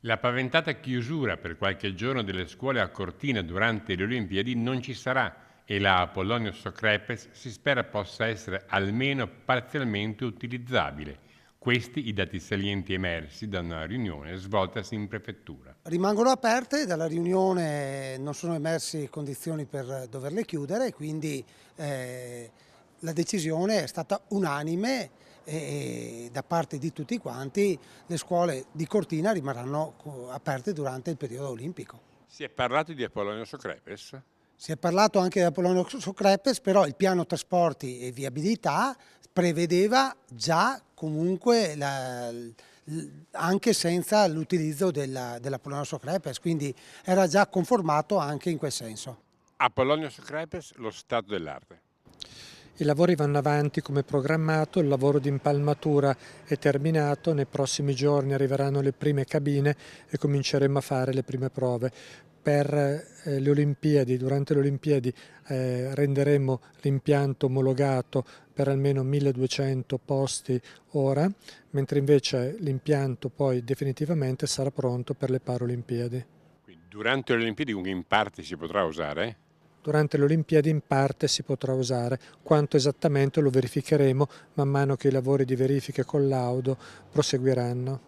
La paventata chiusura per qualche giorno delle scuole a Cortina durante le Olimpiadi non ci sarà e la Apolonio Socrepes si spera possa essere almeno parzialmente utilizzabile. Questi i dati salienti emersi da una riunione svoltasi in prefettura. Rimangono aperte, dalla riunione non sono emerse condizioni per doverle chiudere, quindi la decisione è stata unanime e da parte di tutti quanti le scuole di Cortina rimarranno aperte durante il periodo olimpico. Si è parlato di Apolonio Socrepes? Si è parlato anche di Apolonio Socrepes, però il piano trasporti e viabilità prevedeva già comunque anche senza l'utilizzo dell'Apolonio Socrepes, quindi era già conformato anche in quel senso. Apolonio Socrepes, lo stato dell'arte. I lavori vanno avanti come programmato, il lavoro di impalmatura è terminato, nei prossimi giorni arriveranno le prime cabine e cominceremo a fare le prime prove. Per le Olimpiadi, durante le Olimpiadi renderemo l'impianto omologato per almeno 1200 posti ora, mentre invece l'impianto poi definitivamente sarà pronto per le Paralimpiadi. Quindi, durante le Olimpiadi in parte si potrà usare? Durante le Olimpiadi in parte si potrà usare, quanto esattamente lo verificheremo man mano che i lavori di verifica e collaudo proseguiranno.